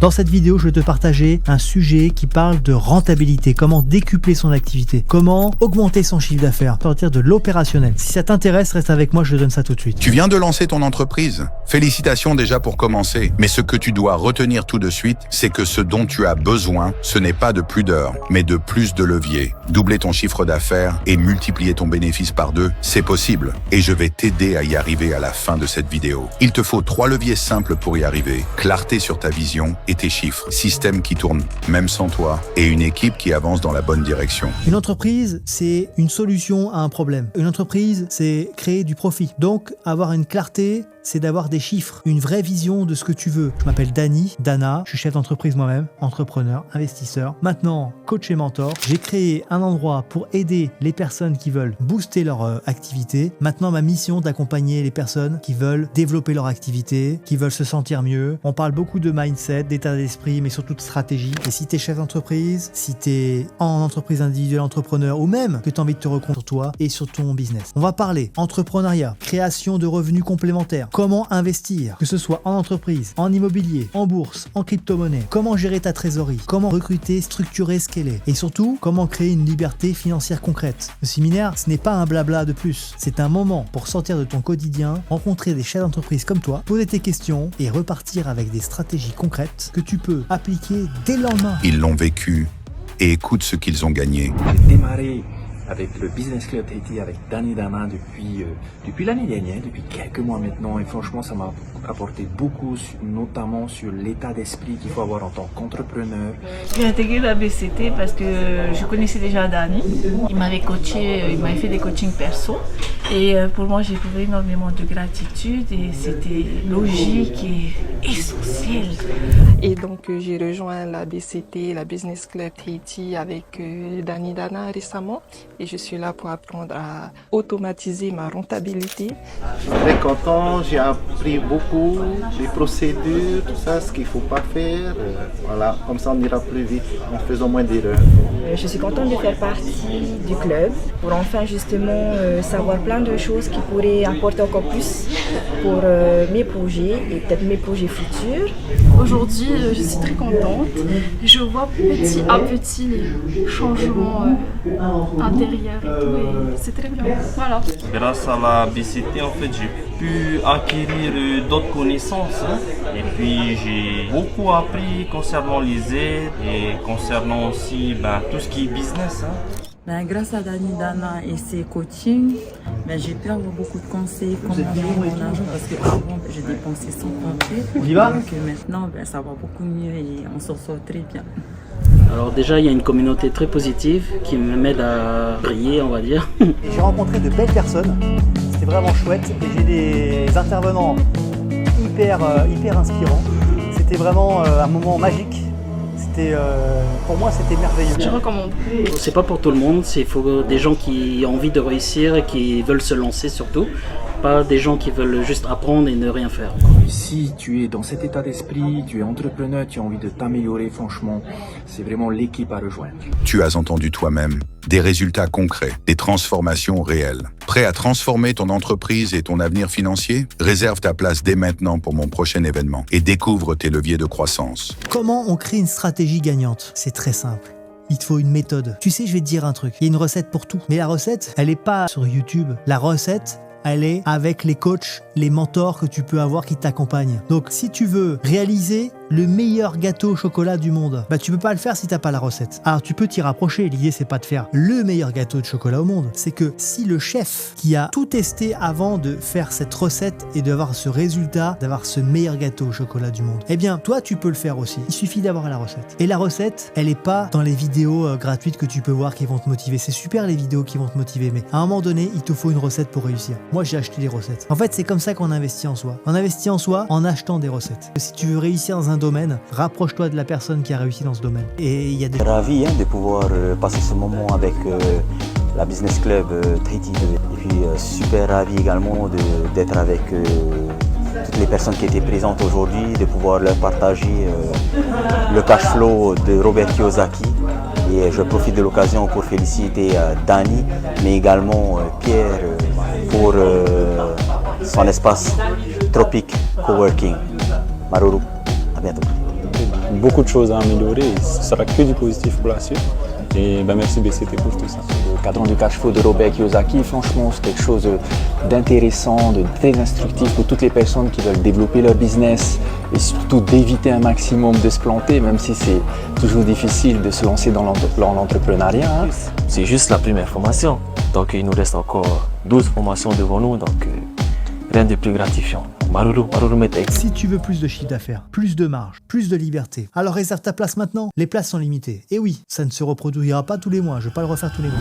Dans cette vidéo, je vais te partager un sujet qui parle de rentabilité, comment décupler son activité, comment augmenter son chiffre d'affaires, sortir de l'opérationnel. Si ça t'intéresse, reste avec moi, je te donne ça tout de suite. Tu viens de lancer ton entreprise. Félicitations déjà pour commencer. Mais ce que tu dois retenir tout de suite, c'est que ce dont tu as besoin, ce n'est pas de plus d'heures, mais de plus de leviers. Doubler ton chiffre d'affaires et multiplier ton bénéfice par 2, c'est possible. Et je vais t'aider à y arriver à la fin de cette vidéo. Il te faut 3 leviers simples pour y arriver. Clarté sur ta vision et tes chiffres. Système qui tourne même sans toi et une équipe qui avance dans la bonne direction. Une entreprise, c'est une solution à un problème. Une entreprise, c'est créer du profit. Donc, avoir une clarté, c'est d'avoir des chiffres, une vraie vision de ce que tu veux. Je m'appelle Dana, je suis chef d'entreprise moi-même, entrepreneur, investisseur. Maintenant, coach et mentor. J'ai créé un endroit pour aider les personnes qui veulent booster leur activité. Maintenant, ma mission d'accompagner les personnes qui veulent développer leur activité, qui veulent se sentir mieux. On parle beaucoup de mindset, d'état d'esprit, mais surtout de stratégie. Et si tu es chef d'entreprise, si tu es en entreprise individuelle, entrepreneur, ou même que tu as envie de te reconcentrer sur toi et sur ton business. On va parler entrepreneuriat, création de revenus complémentaires, comment investir, que ce soit en entreprise, en immobilier, en bourse, en crypto-monnaie, comment gérer ta trésorerie, comment recruter, structurer, scaler, et surtout, comment créer une liberté financière concrète. Le séminaire, ce n'est pas un blabla de plus, c'est un moment pour sortir de ton quotidien, rencontrer des chefs d'entreprise comme toi, poser tes questions et repartir avec des stratégies concrètes que tu peux appliquer dès le lendemain. Ils l'ont vécu et écoute ce qu'ils ont gagné. J'ai démarré avec le Business Club Tahiti avec Dana depuis l'année dernière, depuis quelques mois maintenant, et franchement ça m'a apporté beaucoup, notamment sur l'état d'esprit qu'il faut avoir en tant qu'entrepreneur. J'ai intégré la BCT parce que je connaissais déjà Dani. Il m'avait coaché, il m'avait fait des coachings perso. Et pour moi, j'ai trouvé énormément de gratitude et c'était logique et essentiel. Et donc, j'ai rejoint la BCT, la Business Club Tahiti avec Dana récemment. Et je suis là pour apprendre à automatiser ma rentabilité. Je suis très content, j'ai appris beaucoup, les procédures, tout ça, ce qu'il ne faut pas faire. Voilà, comme ça on ira plus vite en faisant moins d'erreurs. Je suis contente de faire partie du club pour enfin justement savoir plein de choses qui pourraient apporter encore plus pour mes projets et peut-être mes projets futurs. Aujourd'hui, je suis très contente. Je vois petit à petit les changements intérieurs et tout, et c'est très bien. Voilà. Grâce à la BCT, en fait, j'ai pu acquérir d'autres connaissances. Et puis, j'ai beaucoup appris concernant les aides et concernant aussi tout ce qui est business. Grâce à Dana et ses coachings, j'ai pu avoir beaucoup de conseils, comment gérer mon argent, parce qu'avant, je dépensais sans compter. On y va? Donc maintenant, ça va beaucoup mieux et on s'en sort très bien. Alors déjà, il y a une communauté très positive qui m'aide à briller, on va dire. J'ai rencontré de belles personnes, c'était vraiment chouette, et j'ai des intervenants hyper inspirants. C'était vraiment un moment magique. Pour moi, c'était merveilleux. Je recommande. C'est pas pour tout le monde, il faut des gens qui ont envie de réussir et qui veulent se lancer surtout. Pas des gens qui veulent juste apprendre et ne rien faire. Si tu es dans cet état d'esprit, tu es entrepreneur, tu as envie de t'améliorer, franchement, c'est vraiment l'équipe à rejoindre. Tu as entendu toi-même des résultats concrets, des transformations réelles. Prêt à transformer ton entreprise et ton avenir financier? Réserve ta place dès maintenant pour mon prochain événement et découvre tes leviers de croissance. Comment on crée une stratégie gagnante? C'est très simple. Il te faut une méthode. Tu sais, je vais te dire un truc. Il y a une recette pour tout. Mais la recette, elle n'est pas sur YouTube. La recette, elle est avec les coachs, les mentors que tu peux avoir qui t'accompagnent. Donc, si tu veux réaliser le meilleur gâteau au chocolat du monde, tu peux pas le faire si t'as pas la recette. Alors, tu peux t'y rapprocher. L'idée, c'est pas de faire le meilleur gâteau de chocolat au monde. C'est que si le chef qui a tout testé avant de faire cette recette et d'avoir ce résultat, d'avoir ce meilleur gâteau au chocolat du monde, eh bien, toi, tu peux le faire aussi. Il suffit d'avoir la recette. Et la recette, elle est pas dans les vidéos gratuites que tu peux voir qui vont te motiver. C'est super les vidéos qui vont te motiver, mais à un moment donné, il te faut une recette pour réussir. Moi, j'ai acheté des recettes. En fait, c'est comme ça qu'on investit en soi. On investit en soi en achetant des recettes. Si tu veux réussir dans un domaine, rapproche-toi de la personne qui a réussi dans ce domaine. Et il y a des... Ravi de pouvoir passer ce moment avec la Business Club Tahiti. Et puis super ravi également d'être avec toutes les personnes qui étaient présentes aujourd'hui, de pouvoir leur partager le cash flow de Robert Kiyosaki. Et je profite de l'occasion pour féliciter Dani, mais également Pierre pour son espace Tropic Coworking. Maruru, à bientôt. beaucoup de choses à améliorer et ce sera que du positif pour la suite. Et merci BCT pour tout ça. Le cadran du cash flow de Robert Kiyosaki, franchement, c'est quelque chose d'intéressant, de très instructif pour toutes les personnes qui veulent développer leur business et surtout d'éviter un maximum de se planter, même si c'est toujours difficile de se lancer dans l'entrepreneuriat. C'est juste la première formation, donc il nous reste encore 12 formations devant nous, donc rien de plus gratifiant. Si tu veux plus de chiffre d'affaires, plus de marge, plus de liberté, alors réserve ta place maintenant. Les places sont limitées. Et oui, ça ne se reproduira pas tous les mois, je ne vais pas le refaire tous les mois.